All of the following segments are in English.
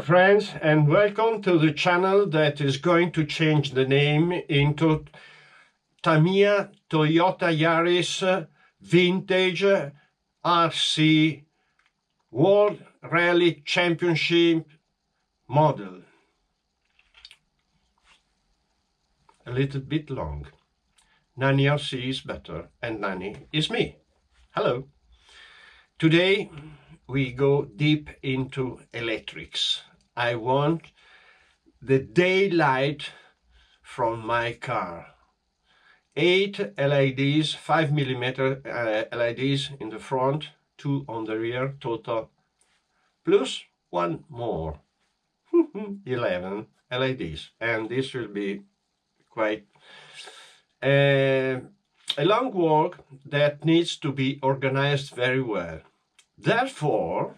friends, and welcome to the channel that is going to change the name into Tamiya Yaris Vintage RC World Rally Championship model. A little bit long. Nani RC is better and Nani is me. Hello. Today we go deep into electrics. I want the daylight from my car. 8 LEDs, 5mm LEDs in the front, 2 on the rear, total, plus 1 more, 11 LEDs. And this will be quite a long work that needs to be organized very well. Therefore,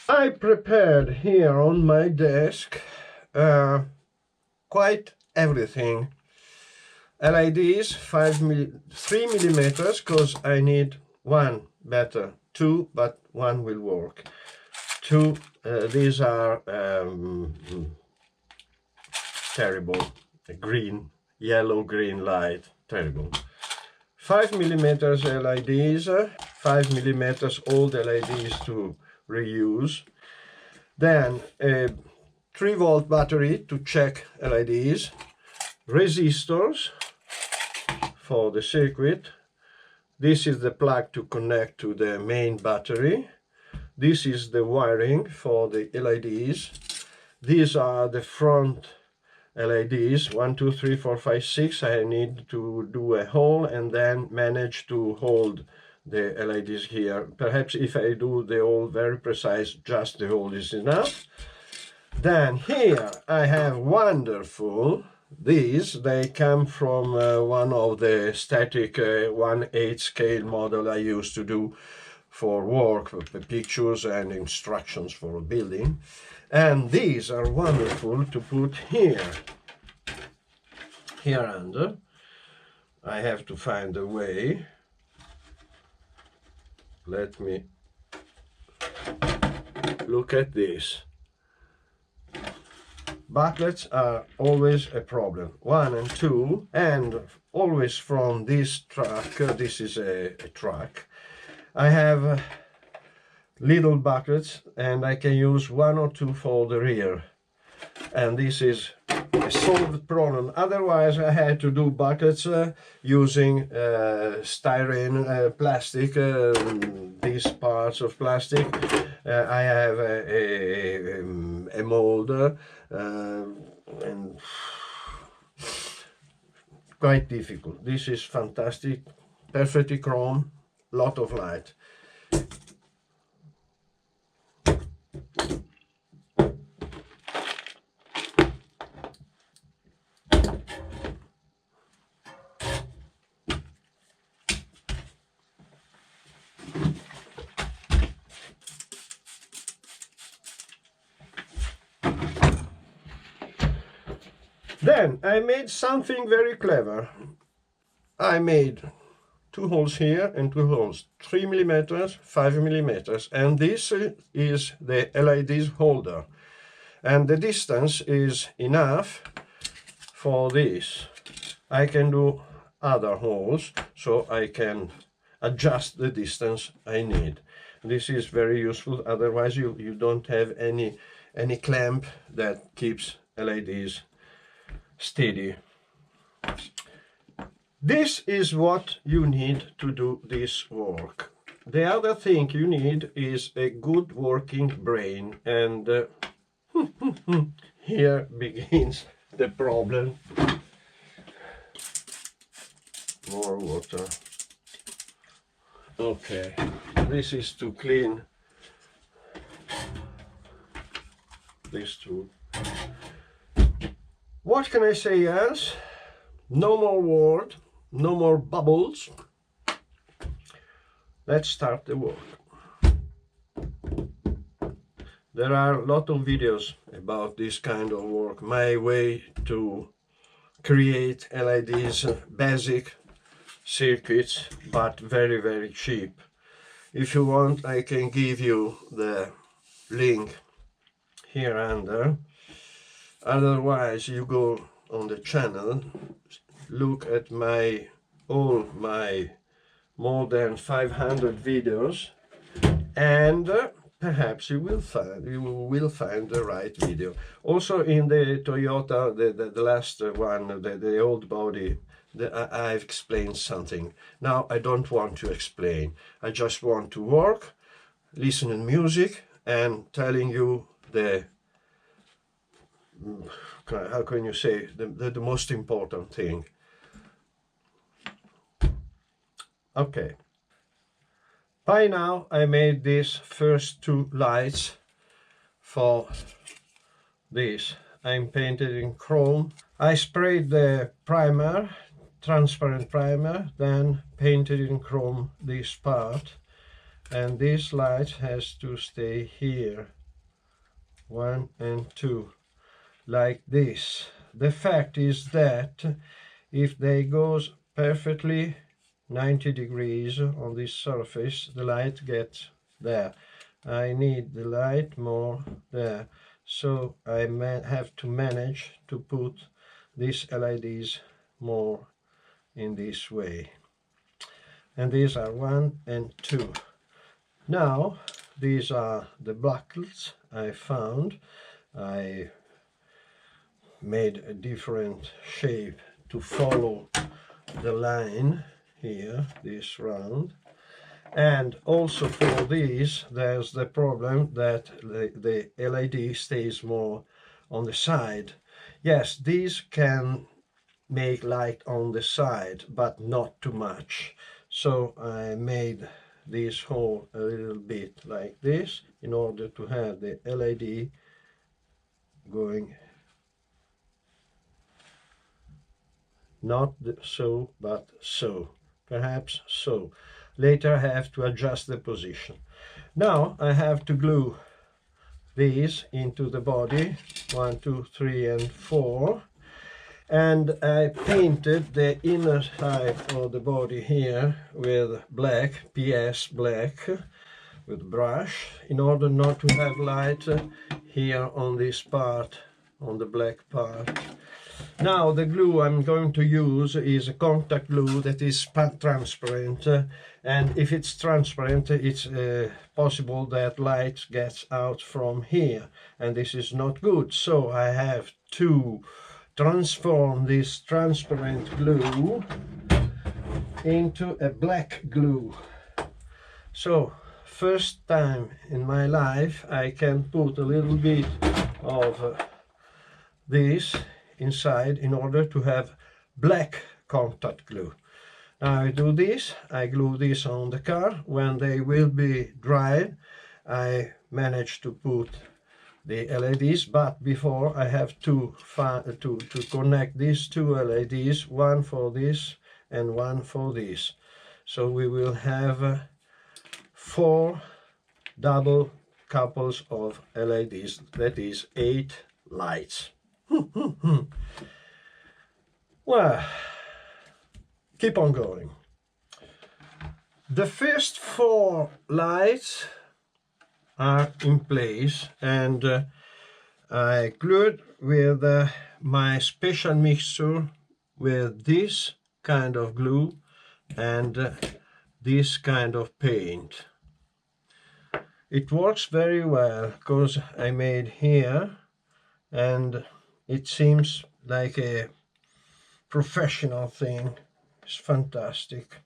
I prepared here on my desk quite everything. LEDs 3mm, because I need one, better 2, but 1 will work. 2, these are terrible, green, yellow-green light, terrible. 5mm LEDs, 5mm old LEDs to reuse. Then a 3-volt battery to check LEDs, resistors for the circuit. This is the plug to connect to the main battery. This is the wiring for the LEDs. These are the front LEDs, 1, 2, 3, 4, 5, 6. I need to do a hole and then manage to hold the LEDs here. Perhaps if I do the hole very precise, just the hole is enough. Then here I have wonderful, these, they come from one of the static 1/8 scale model I used to do for work, for pictures and instructions for building. And these are wonderful to put here under. I have to find a way. Let me look at this. Bucklets are always a problem. 1 and 2, and always from this truck, this is a truck, I have little buckets, and I can use 1 or 2 for the rear, and this is a solved problem. Otherwise I had to do buckets using styrene, plastic, these parts of plastic. I have a molder, and quite difficult. This is fantastic, perfectly chrome, lot of light. Then I made something very clever. I made 2 holes here and 2 holes, 3mm, 5mm, and this is the LEDs holder, and the distance is enough for this. I can do other holes, so I can adjust the distance I need. This is very useful, otherwise you don't have any clamp that keeps LEDs steady. This is what you need to do this work. The other thing you need is a good working brain, and here begins the problem. More water. Okay, this is to clean this too. What can I say else? No more word, no more bubbles. Let's start the work. There are a lot of videos about this kind of work. My way to create LEDs, basic circuits, but very, very cheap. If you want, I can give you the link here under. Otherwise, you go on the channel, look at all my more than 500 videos, and perhaps you will find the right video. Also in the Toyota, the last one, the old body, I've explained something. Now I don't want to explain. I just want to work, listening music, and telling you the, how can you say, the most important thing. Okay. By now I made these first two lights for this. I'm painted in chrome. I sprayed the primer, transparent primer, then painted in chrome this part, and this light has to stay here, 1 and 2, like this. The fact is that if they goes perfectly 90 degrees on this surface, the light gets there. I need the light more there, so I have to manage to put these LEDs more in this way. And these are 1 and 2. Now these are the buckles I found. I made a different shape to follow the line here, this round. And also for these, there's the problem that the LED stays more on the side. Yes, these can make light on the side, but not too much. So I made this hole a little bit like this in order to have the LED going not so, but so, perhaps so. Later I have to adjust the position. Now I have to glue these into the body, 1, 2, 3 and 4, and I painted the inner side of the body here with black, PS black, with brush, in order not to have light here on this part, on the black part. Now the glue I'm going to use is a contact glue that is transparent, and if it's transparent it's possible that light gets out from here, and this is not good. So I have to transform this transparent glue into a black glue. So first time in my life I can put a little bit of this inside in order to have black contact glue. Now I do this, I glue this on the car. When they will be dried, I manage to put the LEDs, but before I have to connect these two LEDs, one for this and one for this. So we will have 4 double couples of LEDs, that is 8 lights. Well, keep on going. The first 4 lights are in place, and I glued with my special mixture with this kind of glue and this kind of paint. It works very well because I made here, and it seems like a professional thing. It's fantastic.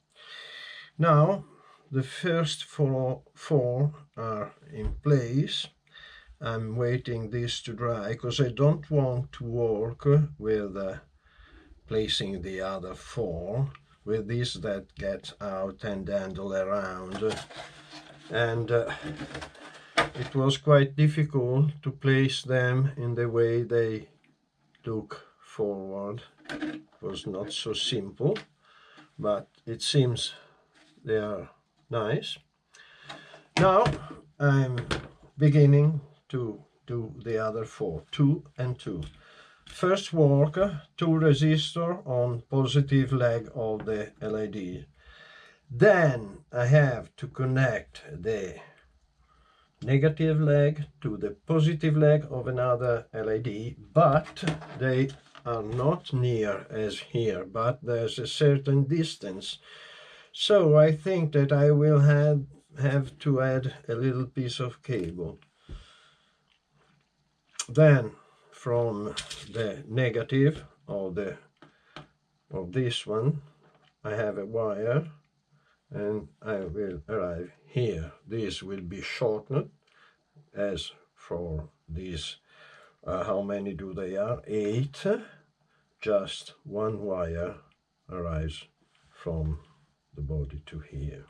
Now the first 4 are in place. I'm waiting this to dry because I don't want to work with placing the other 4 with this that gets out and dandle around, and it was quite difficult to place them in the way they look forward. It was not so simple, but it seems they are nice. Now I'm beginning to do the other 4, 2 and 2. First work 2 resistors on positive leg of the LED. Then I have to connect the negative leg to the positive leg of another LED, but they are not near as here, but there's a certain distance. So I think that I will have to add a little piece of cable. Then from the negative of this one, I have a wire, and I will arrive here. This will be shortened as for these. How many do they are? 8. Just one wire arrives from the body to here.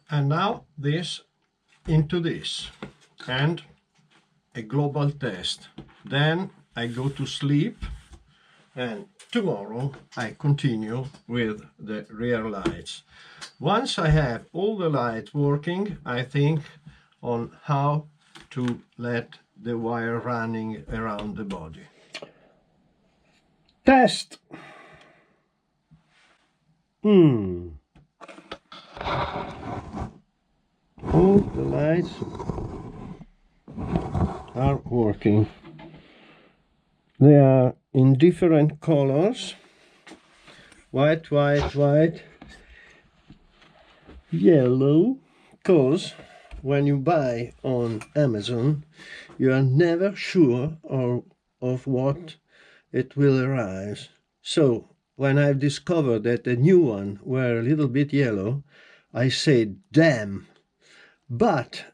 And now this into this, and a global test. Then I go to sleep, and tomorrow I continue with the rear lights. Once I have all the lights working, I think on how to let the wire running around the body. Test! All the lights are working. They are in different colors. White, white, white, yellow. Because when you buy on Amazon, you are never sure of what it will arrive. So when I've discovered that the new one were a little bit yellow, I said, damn. But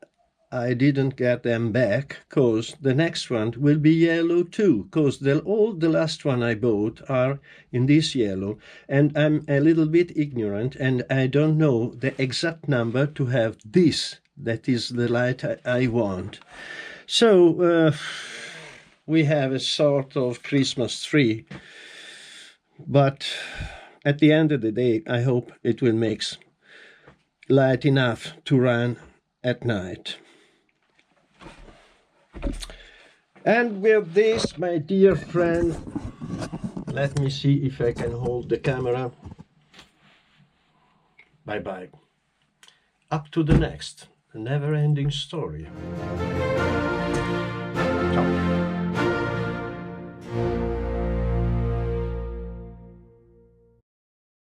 I didn't get them back, because the next one will be yellow too, because all the last one I bought are in this yellow, and I'm a little bit ignorant, and I don't know the exact number to have this, that is the light I want. So we have a sort of Christmas tree, but at the end of the day, I hope it will make light enough to run at night. And with this, my dear friend, let me see if I can hold the camera. Bye bye. Up to the next never-ending story.